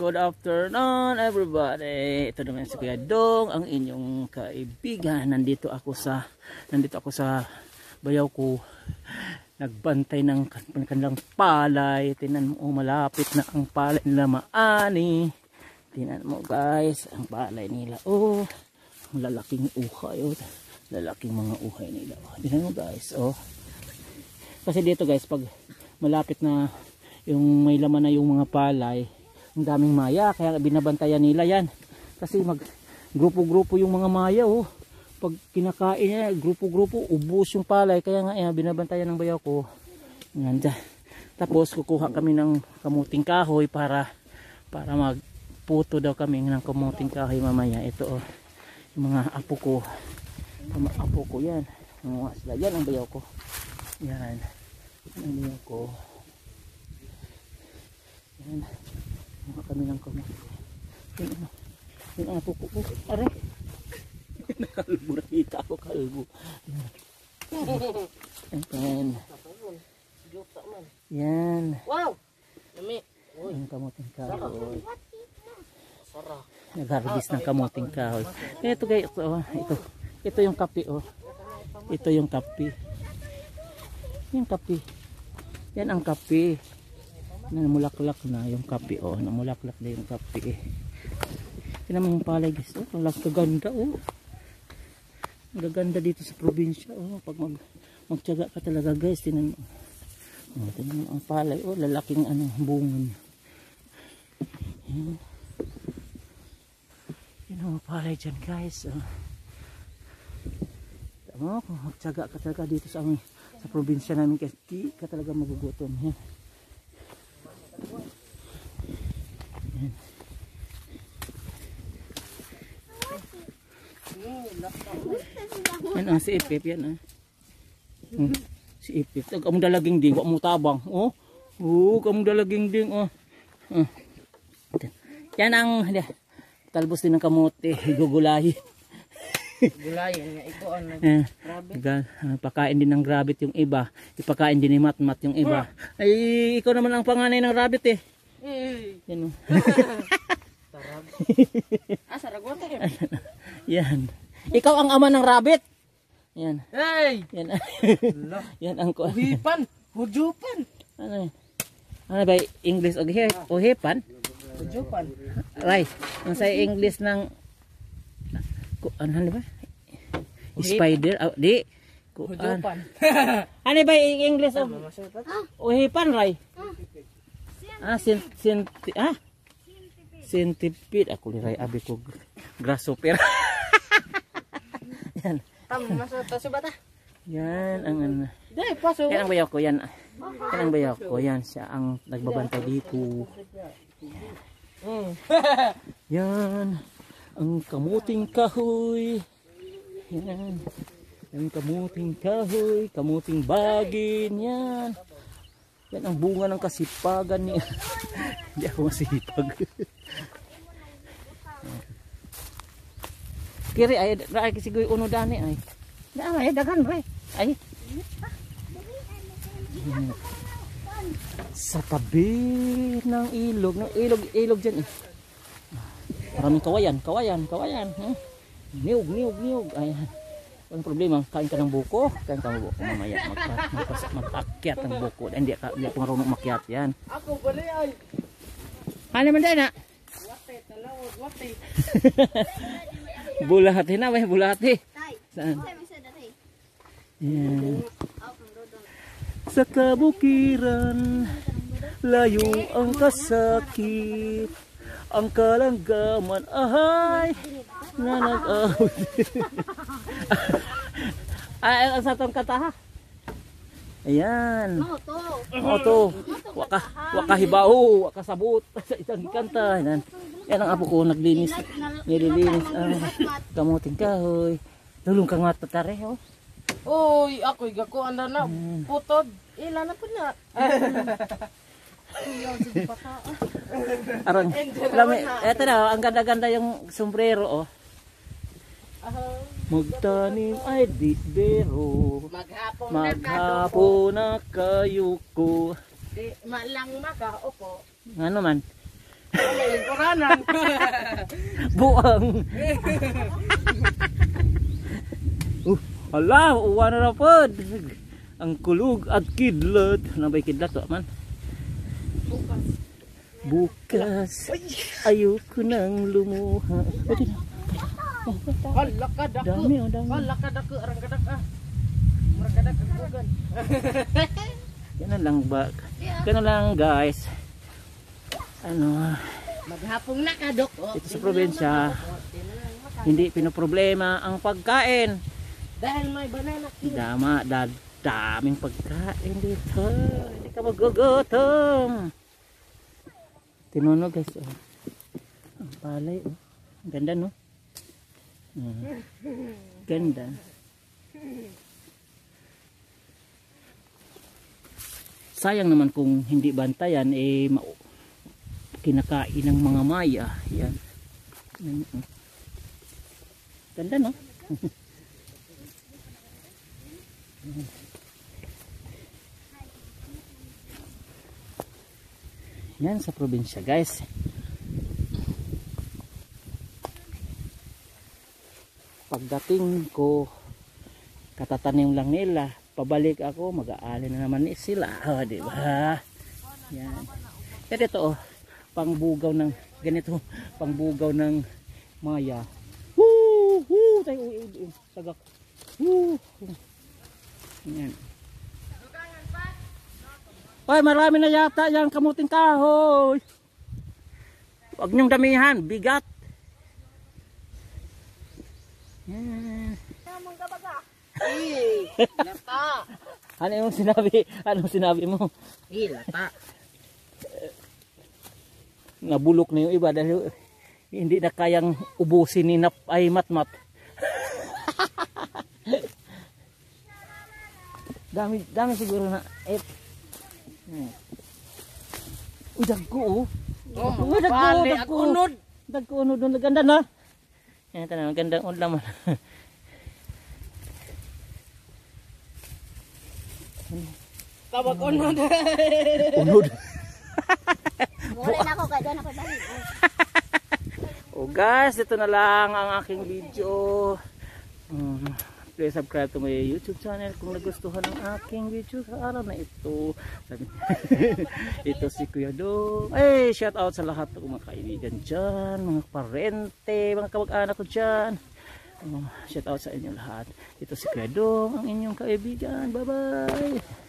Good afternoon everybody. Ito naman si Kuya Dong, ang inyong kaibigan. Nandito ako sa bayaw ko. Nagbantay ng kanilang palay. Tingnan mo, malapit na ang palay nila maani. Tingnan mo guys, ang palay nila. Oh, ang lalaking uhay. Oh, lalaking mga uhay nila. Tingnan mo guys. Oh, kasi dito guys, pag malapit na yung may laman na yung mga palay, ang daming maya, kaya binabantayan nila yan. Kasi mag grupo-grupo yung mga maya, oh. Pag kinakain niya, grupo-grupo, ubos yung palay, kaya nga binabantayan ng bayaw ko. Yan dyan. Tapos kukuha kami ng kamuting kahoy para magputo daw kami ng kamuting kahoy mamaya. Ito oh, yung mga apo ko. Mga apo ko yan. Mga sila. Yan ang bayaw ko. Yan. Yan ang bayaw ko. Yan. Mga kami ng kamuting. Yan ang apo ko. Aray. Nakalbo. Nakita ako kalbo. Yan. Yan. Wow! Ang kamuting kahoy. Nag-harvest ng kamuting kahoy. Ito guys, ito yung kape oh. Ito yung kape. Yung kape. Yan ang kape. Namulaklak na yung kape oh. Namulaklak na yung kape. Tingnan mo yung palay guys. Oh, ang kaganda oh. Ang gaganda dito sa probinsya oh. Pag magtiyaga ka talaga guys, tingnan mo. Oh, tingnan mo ang palay oh, lalaking bunga niya. Yan. Yan ang palay dyan guys oh. Tama, kung magtiyaga ka talaga dito sa probinsya namin kasi di ka talaga magugutom. Yan. Yan. Yan si Ipip yan si Ipip. Kamu dalaging ding, wak mo tabang. Oh, kamu dalaging ding oh. Yan ang talbos din ng kamote, gugulayin. Gulayin nga ito ang rabbit. Pakain din ng rabbit yung iba. Ipakain din ni Matmat yung iba. Ay, ikaw naman ang panganay ng rabbit eh. Yan oh. Saragote. Yan. Ikaw ang ama ng rabbit. Yan. Hey! Yan. Yan ang ko. Uhipan, hujupan. Ano ba English og uhipan? Hujupan. Right. Ang sa English ng ano ba? Spider, di. Hujupan. Ano ba English og uhipan, Ray? Centipede. Ako ni Ray abi ko grasshopper. Yan. Yan ang yan ang bayaw ko yan. Yan ang bayaw ko yan. Siya ang nagbabantay dito. Yan ang kamuting kahoy. Yan. Ang kamuting kahoy, kamuting bagin. Yan. Yan ang bunga ng kasipagan niya. Hindi ako masipag. Kiri ay ray kisigoy uno dani ay. Ay daghan ray. Ay. Sa tabi ng ilog diyan eh. Maraming kawayan. Niyog. Ayan. Walang problema, kain ka ng buko. Kain ka ng buko mamaya. Mag-akyat ng buko. Hindi ako marunong makyat yan. Ako bali ay. Ano man din na? Wate. Bulahati na, may bulahati. Saan? Yan. Sa kabukiran, layo ang kasakit, ang kalanggaman ahay na nag-awit. Ay, ang satong kata ha? Ayan. Moto. Wakahibaho, wakasabot sa isang kanta. Yan ang apo ko nililinis kamuting kahoy. Tulong kang matatare oh. Oy, ako'y gako anda na putod. Ila na po na. Arang. Eto na, ang ganda-ganda yung sombrero oh. Magtanim ay di bero. Maghapon na kayo ko. Di malang makaupo. Ano man? Lingkuranan. Buang. Hala, uwan na rapod. Ang kulog at kidlat. Nabay kidlat to man. Bukas ayoko nang lumuha. Kalakad ako. Dami oh, dami. Kalakad ako, arang kadak ah. Arang kadak ang bugan. Ganun lang ba? Ganun lang guys. Ano, Maghapong nakadok. dito sa probinsya, hindi pinoproblema ang pagkain. Dahil may banana cue. Daming pagkain dito. Hindi ka magugutom. Tinunog guys. Oh. Ang palay. Oh. Ang ganda no? Ganda. Sayang naman kung hindi bantayan eh kinakain ng mga maya. Yan. Ganda no? Yan sa probinsya guys. Pagdating ko, katatanim lang nila, pabalik ako, mag-aali na naman sila. Oh, di ba? Yan. Kaya dito oh, pangbugaw ng ganito, pangbugaw ng maya. Woo! Woo! Tayo, sagak. Woo! Yan. Hoy, marami na yata yung kamuting kahoy. Huwag niyong damihan, bigat. Yan. Lata. Ano yung sinabi? Anong sinabi mo? Lata. Nabulok na yung iba dahil hindi na kayang ubusin ni Matmat. Dami siguro na Uy, dagko oh. Unod. Dagko unod doon, ganda na. Yan tanan, magandang unlaman. Tawag unod. Unod. Wala na ako, kaya na ako balik. Oh guys, ito na lang ang aking video. Please subscribe to my YouTube channel kung nagustuhan ang aking video sa araw na ito. Ito si Kuya Dong. Hey, shout out sa lahat ng mga kaibigan dyan, mga parente, mga kamag-anak ko dyan. Shout out sa inyo lahat. Ito si Kuya Dong, ang inyong kaibigan. Bye bye.